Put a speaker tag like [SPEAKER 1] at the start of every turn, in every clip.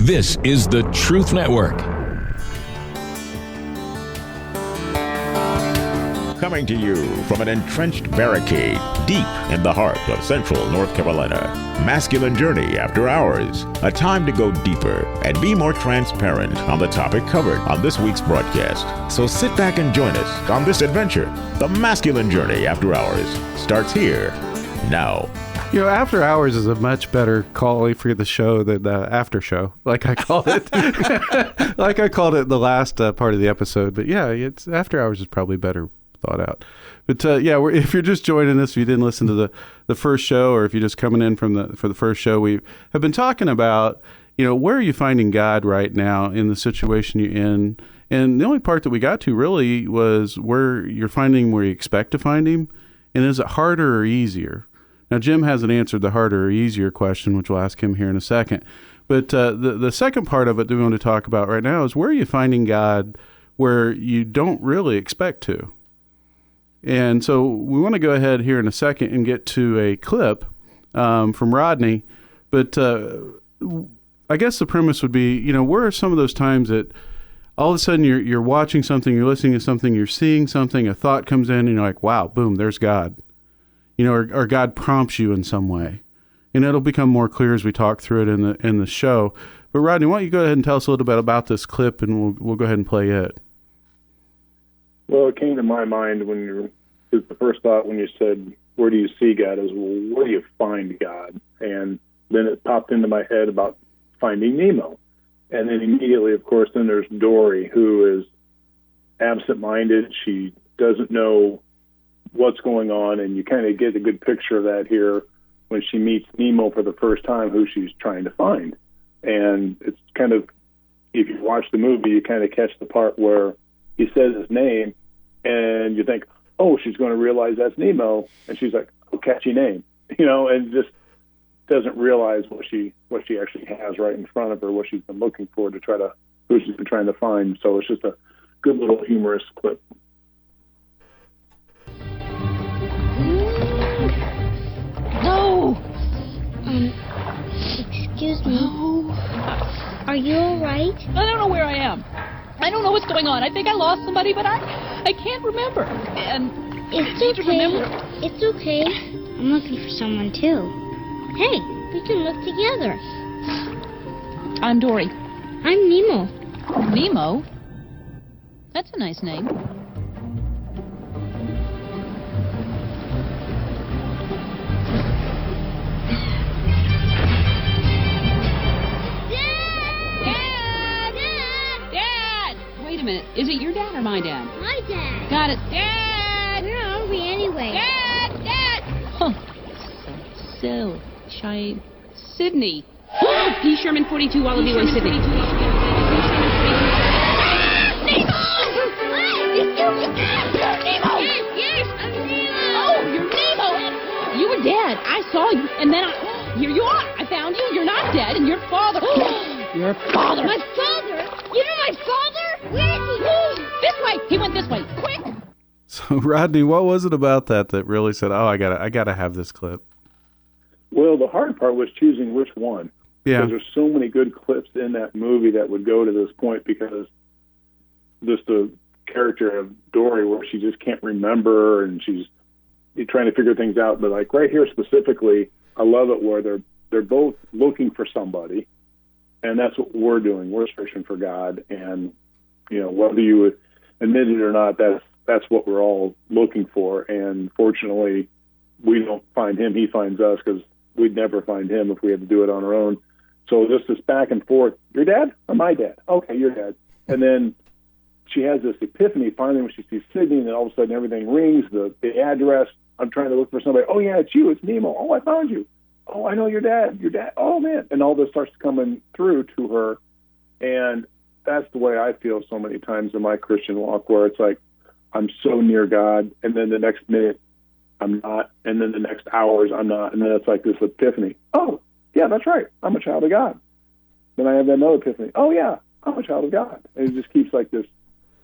[SPEAKER 1] This is the Truth Network.
[SPEAKER 2] Coming to you from an entrenched barricade deep in the heart of central North Carolina. Masculine Journey After Hours. A time to go deeper and be more transparent on the topic covered on this week's broadcast. So sit back and join us on this adventure. The Masculine Journey After Hours starts here now.
[SPEAKER 3] You know, After Hours is a much better call for the show than the after show, like I called it. Like I called it the last part of the episode. But yeah, it's After Hours is probably better thought out. But if you're just joining us, if you didn't listen to the first show, or if you're just coming in for the first show, we have been talking about, you know, where are you finding God right now in the situation you're in? And the only part that we got to really was where you're finding where you expect to find him. And is it harder or easier? Now, Jim hasn't answered the harder or easier question, which we'll ask him here in a second. But the second part of it that we want to talk about right now is where are you finding God where you don't really expect to? And so we want to go ahead here in a second and get to a clip from Rodney. But I guess the premise would be, you know, where are some of those times that all of a sudden you're watching something, you're listening to something, you're seeing something, a thought comes in, and you're like, wow, boom, there's God. You know, or God prompts you in some way. And it'll become more clear as we talk through it in the show. But Rodney, why don't you go ahead and tell us a little bit about this clip, and we'll go ahead and play it.
[SPEAKER 4] Well, it came to my mind the first thought when you said, where do you see God, is, well, where do you find God? And then it popped into my head about finding Nemo. And then immediately, of course, then there's Dory, who is absent-minded. She doesn't know what's going on, and you kind of get a good picture of that here when she meets Nemo for the first time, who she's trying to find. And it's kind of, if you watch the movie, you kind of catch the part where he says his name, and you think, oh, she's going to realize that's Nemo, and she's like, oh, catchy name, you know, and just doesn't realize what she actually has right in front of her, what she's been looking for who she's been trying to find. So it's just a good little humorous clip.
[SPEAKER 5] No!
[SPEAKER 6] Excuse me.
[SPEAKER 5] No.
[SPEAKER 6] Are you all right?
[SPEAKER 5] I don't know where I am. I don't know what's going on. I think I lost somebody, but I can't remember. And
[SPEAKER 6] It's
[SPEAKER 5] I need to
[SPEAKER 6] okay.
[SPEAKER 5] remember.
[SPEAKER 6] It's okay. I'm looking for someone too. Hey, we can look together.
[SPEAKER 5] I'm Dory.
[SPEAKER 6] I'm Nemo.
[SPEAKER 5] Nemo? That's a nice name. Wait a minute. Is it your dad or my dad?
[SPEAKER 6] My dad.
[SPEAKER 5] Got it. Dad!
[SPEAKER 6] Where are we anyway?
[SPEAKER 5] Dad! Dad! Huh. So shy. Sydney. D. Sherman 42, Wallaby Way, Sydney.
[SPEAKER 6] Nemo!
[SPEAKER 5] Nemo!
[SPEAKER 6] Yes, I'm Nemo!
[SPEAKER 5] Oh, you're Nemo! You were dead. I saw you, and then here you are. I found you. You're not dead, and your father. Your father.
[SPEAKER 6] My father? You know my father? Where is he?
[SPEAKER 5] This way. He went this way. Quick.
[SPEAKER 3] So, Rodney, what was it about that really said, oh, I gotta have this clip?
[SPEAKER 4] Well, the hard part was choosing which one.
[SPEAKER 3] Yeah.
[SPEAKER 4] Because there's so many good clips in that movie that would go to this point, because just the character of Dory, where she just can't remember and she's trying to figure things out. But like right here specifically, I love it where they're both looking for somebody, and that's what we're doing. We're searching for God, and you know, whether you admit it or not, that's what we're all looking for. And fortunately, we don't find him; he finds us, because we'd never find him if we had to do it on our own. So just this back and forth, your dad or my dad? Okay, your dad. And then she has this epiphany finally when she sees Sydney, and then all of a sudden everything rings, the address. I'm trying to look for somebody. Oh, yeah, it's you. It's Nemo. Oh, I found you. Oh, I know your dad. Your dad. Oh, man. And all this starts coming through to her. And that's the way I feel so many times in my Christian walk, where it's like I'm so near God, and then the next minute I'm not, and then the next hours I'm not, and then it's like this epiphany. Oh, yeah, that's right. I'm a child of God. Then I have another epiphany. Oh, yeah, I'm a child of God. And it just keeps like this,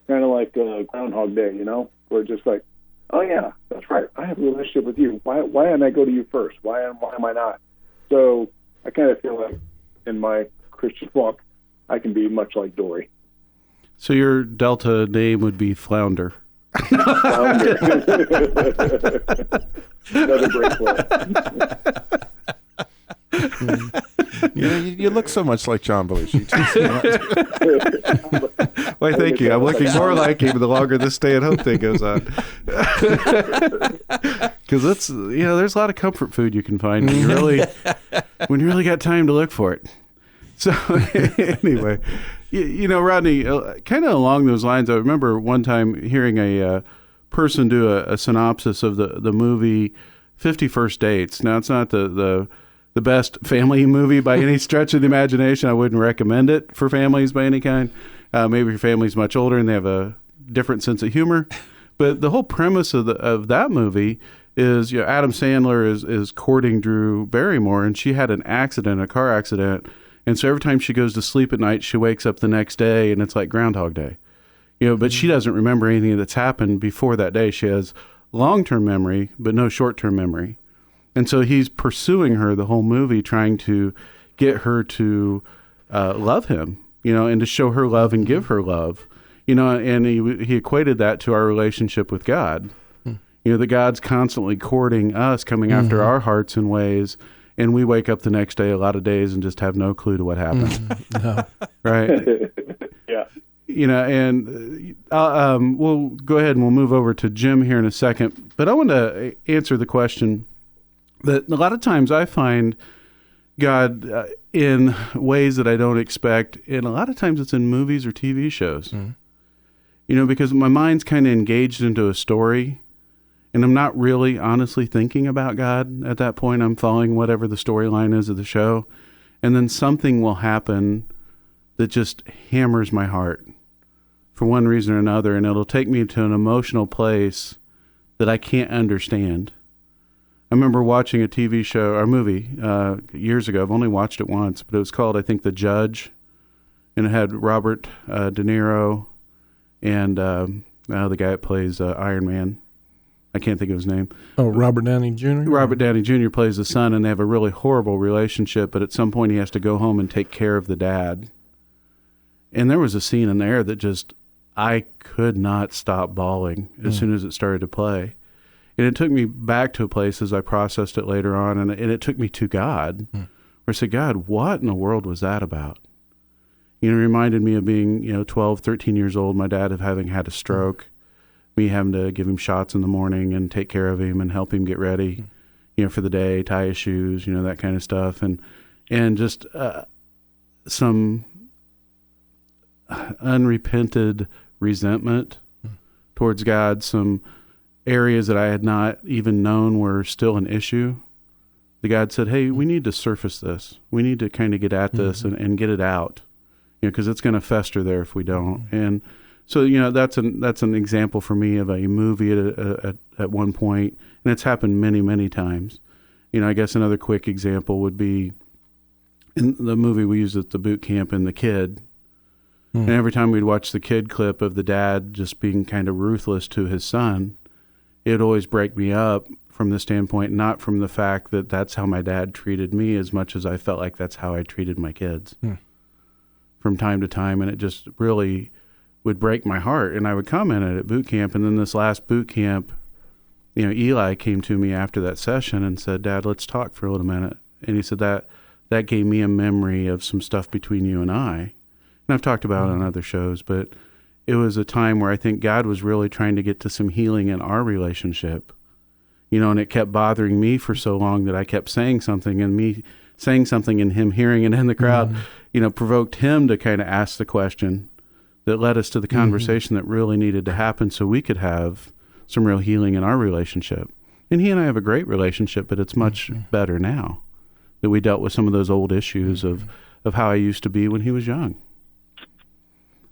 [SPEAKER 4] kind of like Groundhog Day, you know, where it's just like, oh, yeah, that's right. I have a relationship with you. Why am I go to you first? Why am I not? So I kind of feel like in my Christian walk, I can be much like Dory.
[SPEAKER 3] So your Delta name would be Flounder.
[SPEAKER 4] Flounder. Another great play.
[SPEAKER 7] You look so much like John Belushi.
[SPEAKER 3] Why, thank you. I'm looking more like him the longer this stay-at-home thing goes on. Because it's, there's a lot of comfort food you can find when you really got time to look for it. So anyway, Rodney, kind of along those lines, I remember one time hearing a person do a synopsis of the movie 50 First Dates. Now, it's not the best family movie by any stretch of the imagination. I wouldn't recommend it for families by any kind. Maybe your family's much older and they have a different sense of humor. But the whole premise of that movie is, Adam Sandler is courting Drew Barrymore, and she had a car accident. And so every time she goes to sleep at night, she wakes up the next day and it's like Groundhog Day. But she doesn't remember anything that's happened before that day. She has long-term memory, but no short-term memory. And so he's pursuing her the whole movie, trying to get her to love him, and to show her love and give her love, and he equated that to our relationship with God. That God's constantly courting us, coming after our hearts in ways, and we wake up the next day a lot of days and just have no clue to what happened.
[SPEAKER 7] No.
[SPEAKER 3] Right?
[SPEAKER 4] Yeah.
[SPEAKER 3] And we'll go ahead and we'll move over to Jim here in a second. But I want to answer the question that a lot of times I find God in ways that I don't expect, and a lot of times it's in movies or TV shows. Because my mind's kind of engaged into a story, and I'm not really honestly thinking about God at that point. I'm following whatever the storyline is of the show, and then something will happen that just hammers my heart for one reason or another, and it'll take me to an emotional place that I can't understand. I remember watching a TV show or movie years ago. I've only watched it once, but it was called, I think, The Judge, and it had Robert De Niro and the guy that plays Iron Man. I can't think of his name.
[SPEAKER 7] Oh, Robert Downey Jr.?
[SPEAKER 3] Robert Downey Jr. plays the son, and they have a really horrible relationship, but at some point he has to go home and take care of the dad. And there was a scene in there that just, I could not stop bawling as soon as it started to play. And it took me back to a place as I processed it later on, and it took me to God, where I said, God, what in the world was that about? It reminded me of being, 12, 13 years old, my dad having had a stroke, me having to give him shots in the morning and take care of him and help him get ready, for the day, tie his shoes, that kind of stuff. And just some unrepented resentment towards God, some areas that I had not even known were still an issue. The God said, hey, we need to surface this. We need to kind of get at this and get it out, because it's going to fester there if we don't. And so, that's an example for me of a movie at one point, and it's happened many, many times. I guess another quick example would be in the movie we used at the boot camp and The Kid. And every time we'd watch the Kid clip of the dad just being kind of ruthless to his son, it would always break me up from the standpoint, not from the fact that that's how my dad treated me as much as I felt like that's how I treated my kids from time to time. And it just really would break my heart. And I would comment it at boot camp. And then this last boot camp, Eli came to me after that session and said, Dad, let's talk for a little minute. And he said that gave me a memory of some stuff between you and I. And I've talked about it on other shows, but it was a time where I think God was really trying to get to some healing in our relationship, and it kept bothering me for so long that I kept saying something, and me saying something and him hearing it in the crowd, provoked him to kind of ask the question that led us to the conversation that really needed to happen so we could have some real healing in our relationship. And he and I have a great relationship, but it's much better now that we dealt with some of those old issues of how I used to be when he was young.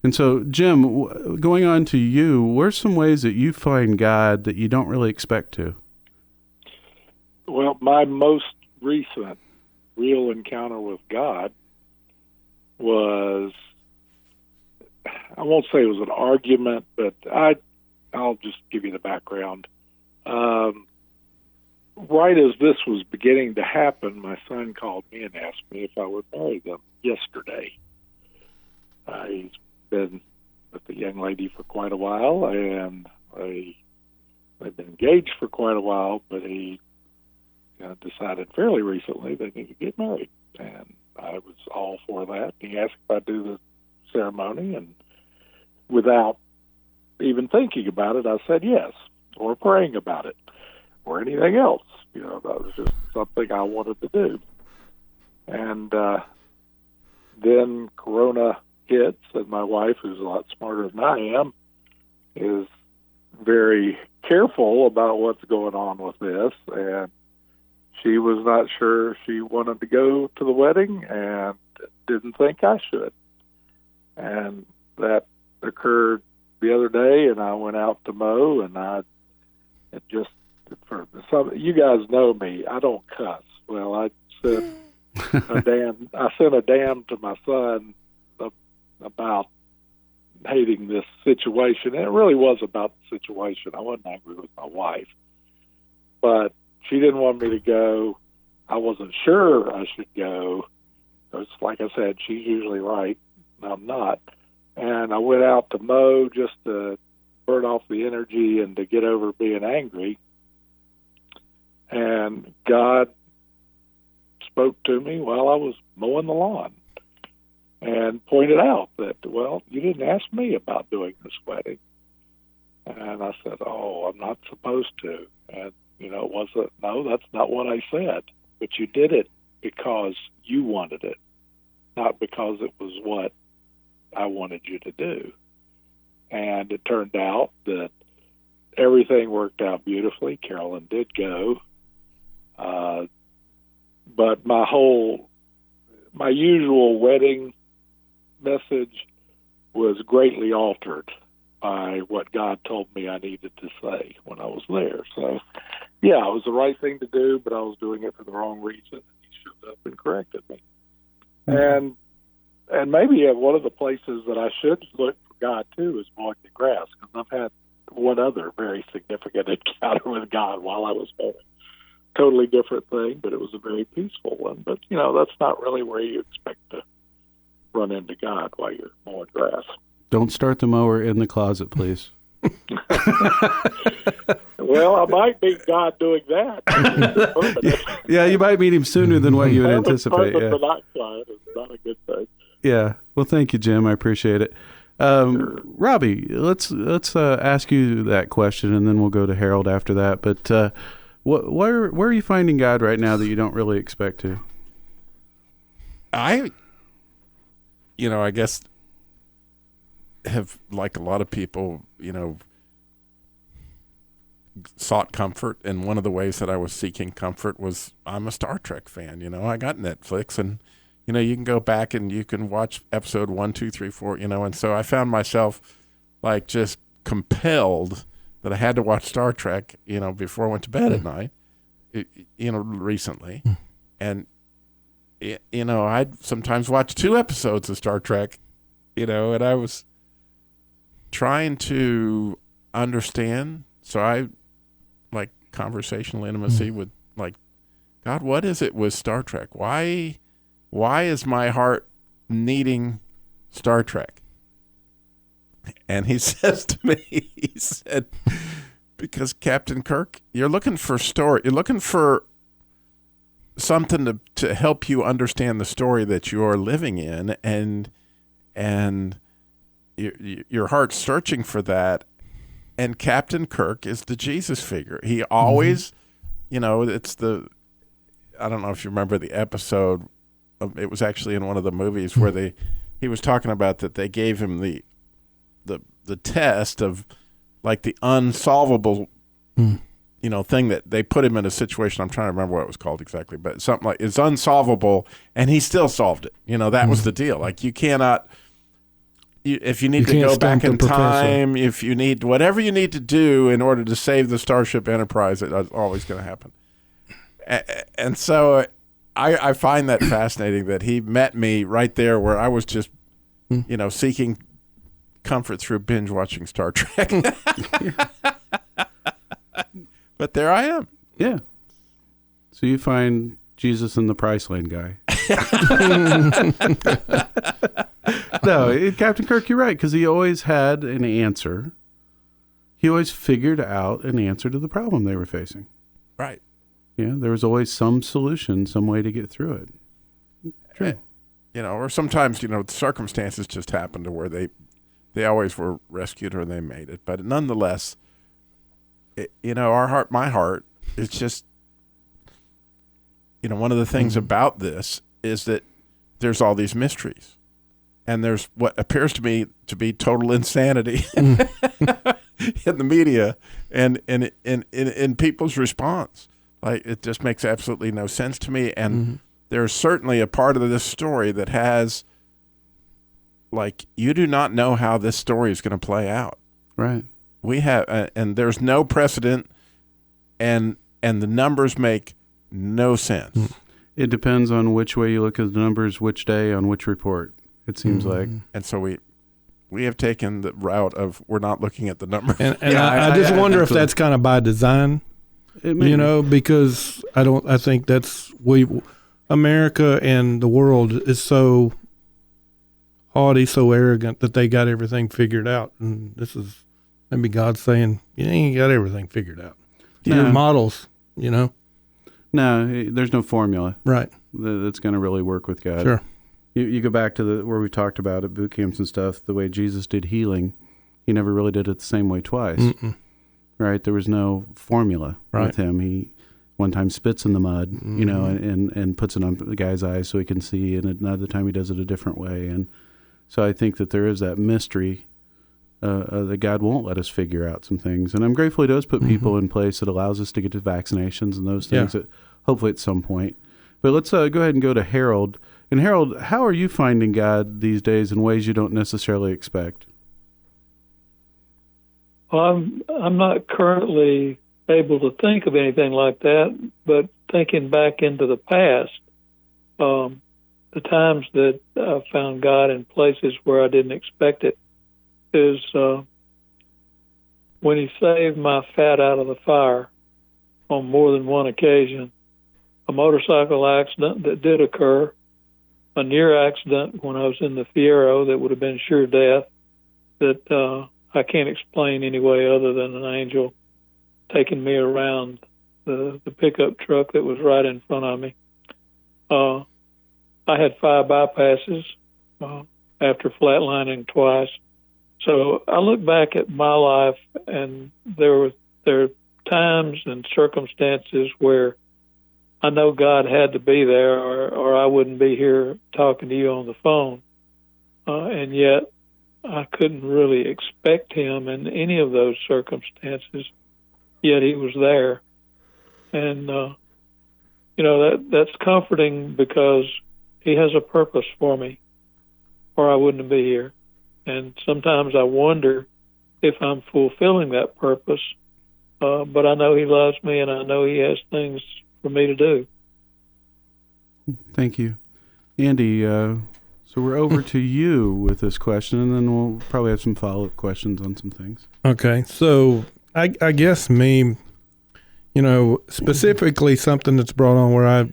[SPEAKER 3] And so, Jim, going on to you, where's some ways that you find God that you don't really expect to?
[SPEAKER 8] Well, my most recent real encounter with God was, I won't say it was an argument, but I'll just give you the background. Right as this was beginning to happen, my son called me and asked me if I would marry them yesterday. He's been with the young lady for quite a while, and they've been engaged for quite a while, but he decided fairly recently they need to get married. And I was all for that. He asked if I'd do the ceremony, and without even thinking about it, I said yes, or praying about it, or anything else. That was just something I wanted to do. And then Corona hits, and my wife, who's a lot smarter than I am, is very careful about what's going on with this, and she was not sure she wanted to go to the wedding and didn't think I should. And that occurred the other day, and I went out to mow, and you guys know me, I don't cuss. Well, I sent a damn to my son about hating this situation. And it really was about the situation. I wasn't angry with my wife, but she didn't want me to go. I wasn't sure I should go. It's like I said, she's usually right, and I'm not. And I went out to mow just to burn off the energy and to get over being angry. And God spoke to me while I was mowing the lawn and pointed out that, well, you didn't ask me about doing this wedding. And I said, oh, I'm not supposed to. And, no, that's not what I said. But you did it because you wanted it, not because it was what I wanted you to do. And it turned out that everything worked out beautifully. Carolyn did go. But my usual wedding message was greatly altered by what God told me I needed to say when I was there. So, yeah, it was the right thing to do, but I was doing it for the wrong reason. And he showed up and corrected me. Mm-hmm. And maybe one of the places that I should look for God, too, is mowing the grass, because I've had one other very significant encounter with God while I was mowing. Totally different thing, but it was a very peaceful one. But, that's not really where you expect to run into God while you're mowing grass.
[SPEAKER 3] Don't start the mower in the closet, please.
[SPEAKER 8] Well, I might meet God doing that.
[SPEAKER 3] Yeah, you might meet him sooner than what you would anticipate.
[SPEAKER 8] Yeah. Monoxide is not a good thing.
[SPEAKER 3] Yeah. Well, thank you, Jim. I appreciate it.
[SPEAKER 8] Sure.
[SPEAKER 3] Robbie, let's ask you that question, and then we'll go to Harold after that. But where are you finding God right now that you don't really expect to?
[SPEAKER 7] I guess have, like a lot of people, sought comfort, and one of the ways that I was seeking comfort was I'm a Star Trek fan. I got Netflix, and you can go back and you can watch episode 1, 2, 3, 4. And so I found myself like just compelled that I had to watch Star Trek, before I went to bed at night, recently, and I'd sometimes watch 2 episodes of Star Trek, and I was trying to understand. So I like conversational intimacy with like, God, what is it with Star Trek? Why is my heart needing Star Trek? And he says to me, he said, because Captain Kirk, you're looking for story. You're looking for something to help you understand the story that you're living in, and your heart's searching for that. And Captain Kirk is the Jesus figure. He always, it's I don't know if you remember the episode. It was actually in one of the movies where he was talking about that they gave him the test of like the unsolvable, thing that they put him in a situation. I'm trying to remember what it was called exactly, but something like it's unsolvable, and he still solved it. That was the deal. Like you cannot. If you need to go back in time, if you need whatever you need to do in order to save the Starship Enterprise, it's always going to happen. And so I find that fascinating that he met me right there where I was just, seeking comfort through binge watching Star Trek. But there I am.
[SPEAKER 3] Yeah. So you find Jesus in the Priceline guy. No, Captain Kirk, you're right, because he always had an answer. He always figured out an answer to the problem they were facing.
[SPEAKER 7] Right.
[SPEAKER 3] Yeah, there was always some solution, some way to get through it. True.
[SPEAKER 7] Or sometimes, the circumstances just happened to where they always were rescued or they made it. But nonetheless, my heart is just, one of the things about this is that there's all these mysteries. And there's what appears to me to be total insanity in the media and in people's response. Like, it just makes absolutely no sense to me. And there's certainly a part of this story that has, like, you do not know how this story is going to play out.
[SPEAKER 3] Right.
[SPEAKER 7] We have, and there's no precedent, and the numbers make no sense.
[SPEAKER 3] It depends on which way you look at the numbers, which day, on which report, it seems like.
[SPEAKER 7] And so we have taken the route of we're not looking at the numbers.
[SPEAKER 9] And I just wonder if that's kind of by design, because I think that's America and the world is so haughty, so arrogant that they got everything figured out. And this is maybe God saying, you ain't got everything figured out. Your models, No,
[SPEAKER 3] there's no formula.
[SPEAKER 9] Right.
[SPEAKER 3] That's going to really work with God.
[SPEAKER 9] Sure.
[SPEAKER 3] You go back to where we talked about at boot camps and stuff, the way Jesus did healing, he never really did it the same way twice. Right? There was no formula with him. He one time spits in the mud, and puts it on the guy's eyes so he can see, and another time he does it a different way. And so I think that there is that mystery that God won't let us figure out some things. And I'm grateful he does put people in place that allows us to get to vaccinations and those things that hopefully at some point. But let's go ahead and go to Harold. And Harold, how are you finding God these days in ways you don't necessarily expect?
[SPEAKER 10] Well, I'm not currently able to think of anything like that, but thinking back into the past, the times that I found God in places where I didn't expect it is when he saved my fat out of the fire on more than one occasion. A motorcycle accident that did occur, a near accident when I was in the Fiero that would have been sure death, that I can't explain any way other than an angel taking me around the pickup truck that was right in front of me. I had 5 bypasses after flatlining twice. So I look back at my life, and there are times and circumstances where I know God had to be there, or I wouldn't be here talking to you on the phone. And yet I couldn't really expect him in any of those circumstances, yet he was there. And, that's comforting because he has a purpose for me, or I wouldn't be here. And sometimes I wonder if I'm fulfilling that purpose, but I know he loves me, and I know he has things for me to do.
[SPEAKER 3] Thank you. Andy, so we're over to you with this question, and then we'll probably have some follow-up questions on some things.
[SPEAKER 9] Okay, so I guess me, specifically something that's brought on where I,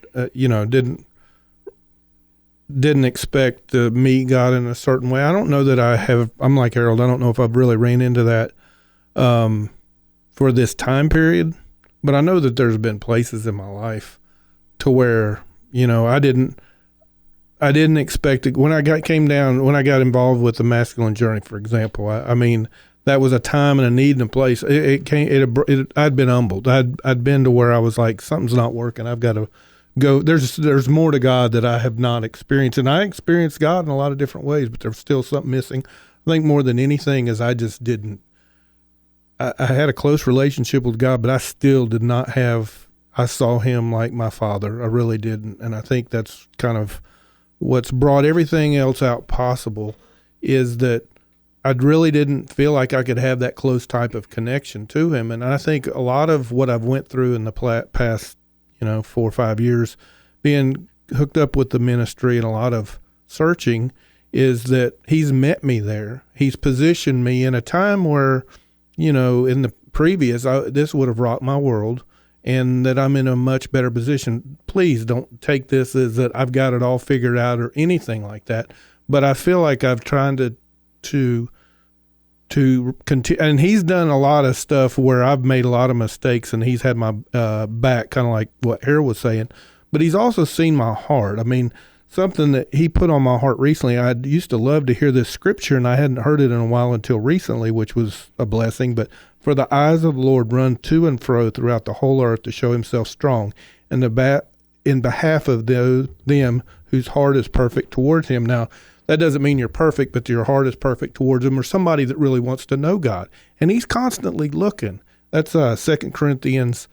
[SPEAKER 9] didn't expect to meet God in a certain way. I don't know that I'm like Harold, I don't know if I've really ran into that for this time period, but I know that there's been places in my life to where, I didn't expect it. When I got involved with the masculine journey, for example, I mean, that was a time and a need and a place. I'd been humbled. I'd been to where I was like, something's not working. I've got to go. There's more to God that I have not experienced. And I experienced God in a lot of different ways, but there's still something missing. I think more than anything is I just didn't. I had a close relationship with God, but I still did not have. I saw him like my father. I really didn't. And I think that's kind of what's brought everything else out possible, is that I really didn't feel like I could have that close type of connection to him. And I think a lot of what I've went through in the past, 4 or 5 years, being hooked up with the ministry and a lot of searching, is that he's met me there. He's positioned me in a time where, in the previous, this would have rocked my world, and that I'm in a much better position. Please don't take this as that I've got it all figured out or anything like that. but I feel like I've tried to continue, and he's done a lot of stuff where I've made a lot of mistakes, and he's had my back, kind of like what Harold was saying. But he's also seen my heart. I mean, something that he put on my heart recently. I used to love to hear this scripture, and I hadn't heard it in a while until recently, which was a blessing. But for the eyes of the Lord run to and fro throughout the whole earth to show himself strong, and in behalf of them whose heart is perfect towards him. Now, that doesn't mean you're perfect, but your heart is perfect towards him, or somebody that really wants to know God. And he's constantly looking. That's 2 Chronicles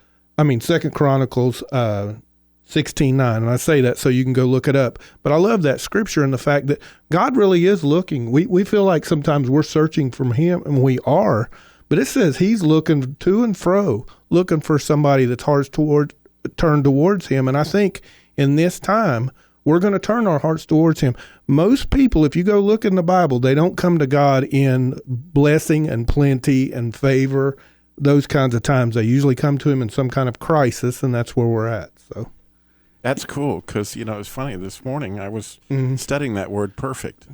[SPEAKER 9] 16:9, and I say that so you can go look it up. But I love that scripture and the fact that God really is looking. We feel like sometimes we're searching from him, and we are, but it says he's looking to and fro, looking for somebody that's heart's turned towards him. And I think in this time, we're going to turn our hearts towards him. Most people, if you go look in the Bible, they don't come to God in blessing and plenty and favor, those kinds of times. They usually come to him in some kind of crisis, and that's where we're at. So
[SPEAKER 7] that's cool, because, it's funny. This morning I was studying that word perfect.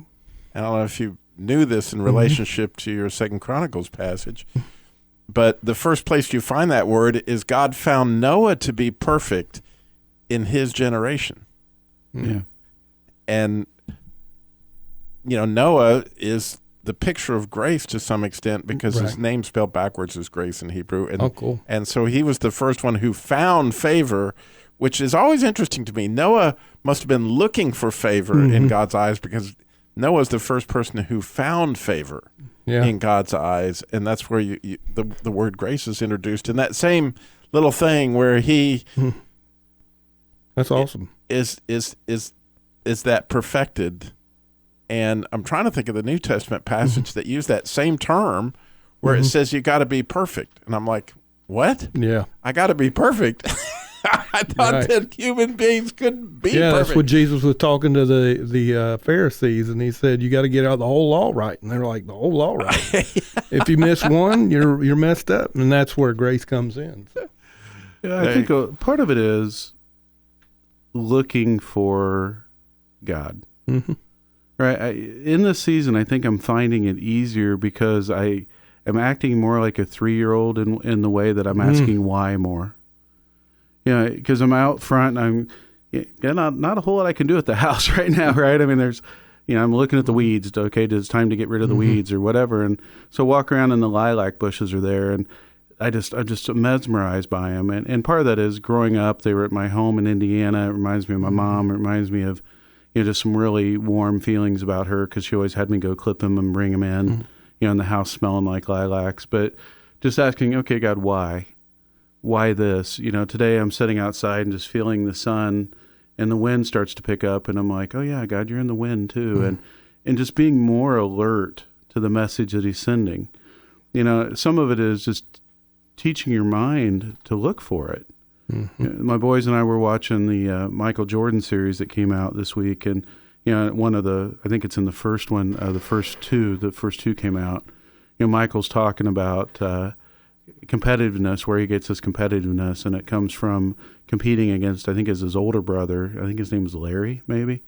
[SPEAKER 7] I don't know if you knew this in relationship to your 2 Chronicles passage, but the first place you find that word is God found Noah to be perfect in his generation.
[SPEAKER 3] Yeah.
[SPEAKER 7] And, Noah is the picture of grace to some extent, because his name spelled backwards is grace in Hebrew. And,
[SPEAKER 9] cool.
[SPEAKER 7] And so he was the first one who found favor, which is always interesting to me. Noah must have been looking for favor in God's eyes, because Noah's the first person who found favor in God's eyes. And that's where the word grace is introduced in that same little thing where he
[SPEAKER 9] that's awesome.
[SPEAKER 7] Is that perfected. And I'm trying to think of the New Testament passage that used that same term where it says you got to be perfect. And I'm like, what?
[SPEAKER 9] Yeah.
[SPEAKER 7] I got to be perfect. I thought that human beings couldn't be perfect.
[SPEAKER 9] That's what Jesus was talking to the Pharisees, and he said, you got to get out the whole law right. And they're like, the whole law right? If you miss one, you're messed up. And that's where grace comes in. So.
[SPEAKER 3] Yeah, I think part of it is looking for God. Right. In this season, I think I'm finding it easier because I am acting more like a 3-year-old in the way that I'm asking why more. Because I'm out front and not a whole lot I can do at the house right now, right? I mean, there's, I'm looking at the weeds. Okay, it's time to get rid of the weeds or whatever. And so walk around and the lilac bushes are there, and I'm just mesmerized by them. And part of that is growing up, they were at my home in Indiana. It reminds me of my mom. It reminds me of, just some really warm feelings about her, because she always had me go clip them and bring them in, in the house smelling like lilacs. But just asking, okay, God, why? Why this? Today I'm sitting outside and just feeling the sun, and the wind starts to pick up, and I'm like, oh yeah, God, you're in the wind too. And just being more alert to the message that he's sending. Some of it is just teaching your mind to look for it. My boys and I were watching the Michael Jordan series that came out this week, and one of I think it's in the first one, the first two came out. Michael's talking about competitiveness, where he gets his competitiveness, and it comes from competing against, I think, is his older brother. I think his name is Larry, maybe.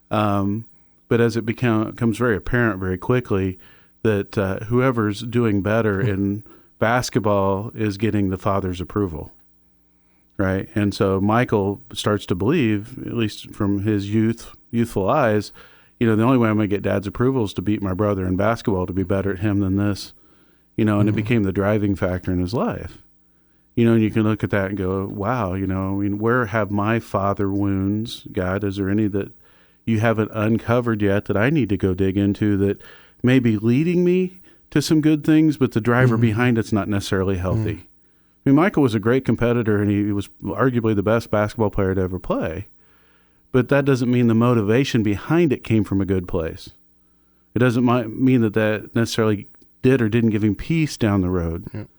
[SPEAKER 3] But as it becomes very apparent very quickly that whoever's doing better in basketball is getting the father's approval. Right. And so Michael starts to believe, at least from his youthful eyes, the only way I'm going to get dad's approval is to beat my brother in basketball, to be better at him than this, and it became the driving factor in his life. And you can look at that and go, wow, where have my father wounds, God? Is there any that you haven't uncovered yet that I need to go dig into that may be leading me to some good things, but the driver behind it's not necessarily healthy? I mean, Michael was a great competitor, and he was arguably the best basketball player to ever play. But that doesn't mean the motivation behind it came from a good place. It doesn't mean that necessarily did or didn't give him peace down the road.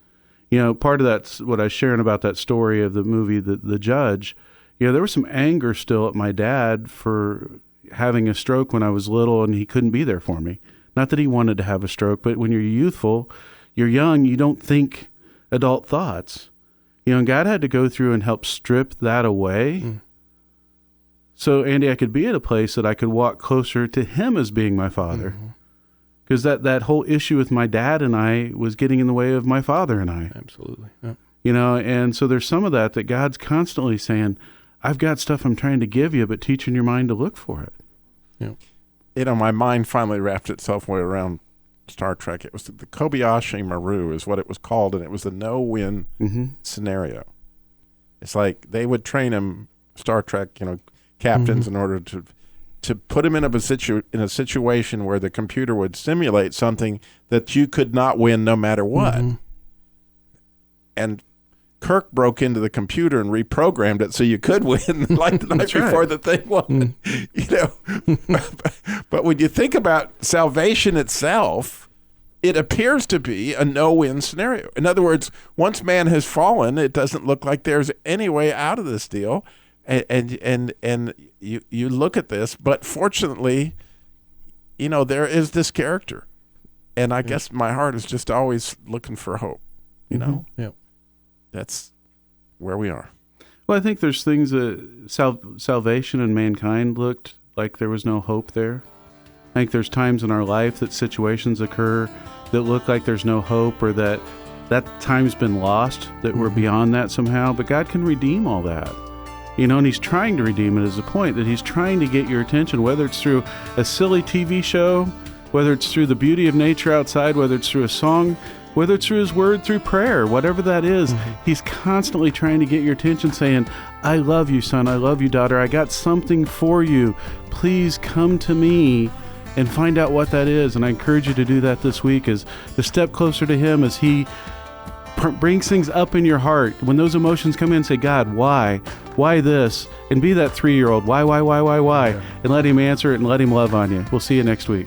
[SPEAKER 3] Yeah. Part of that's what I was sharing about that story of the movie, The Judge. There was some anger still at my dad for having a stroke when I was little, and he couldn't be there for me. Not that he wanted to have a stroke, but when you're youthful, you're young, you don't think adult thoughts. And God had to go through and help strip that away So, Andy, I could be at a place that I could walk closer to him as being my father. Because that whole issue with my dad and I was getting in the way of my father and I.
[SPEAKER 9] Absolutely. Yeah.
[SPEAKER 3] You know, and so there's some of that God's constantly saying, I've got stuff I'm trying to give you, but teaching your mind to look for it.
[SPEAKER 9] Yeah.
[SPEAKER 7] You know, my mind finally wrapped itself way around Star Trek. It was the Kobayashi Maru is what it was called, and it was the no-win scenario. It's like they would train him, Star Trek, you know, captains, in order to put him in a situation where the computer would simulate something that you could not win no matter what. And Kirk broke into the computer and reprogrammed it so you could win like the night before the thing won. You know, but when you think about salvation itself, it appears to be a no-win scenario. In other words, once man has fallen, it doesn't look like there's any way out of this deal. And you look at this, but fortunately, you know, there is this character, and I guess my heart is just always looking for hope. You know, that's where we are.
[SPEAKER 3] Well, I think there's things that salvation and mankind looked like there was no hope there. I think there's times in our life that situations occur that look like there's no hope, or that time's been lost, that we're beyond that somehow. But God can redeem all that. You know, and he's trying to redeem it as a point, that he's trying to get your attention, whether it's through a silly TV show, whether it's through the beauty of nature outside, whether it's through a song, whether it's through his word, through prayer, whatever that is. He's constantly trying to get your attention, saying, I love you, son. I love you, daughter. I got something for you. Please come to me and find out what that is. And I encourage you to do that this week, is to step closer to him as he brings things up in your heart. When those emotions come in, say, God, why? Why this? And be that 3-year-old. Why? And let him answer it and let him love on you. We'll see you next week.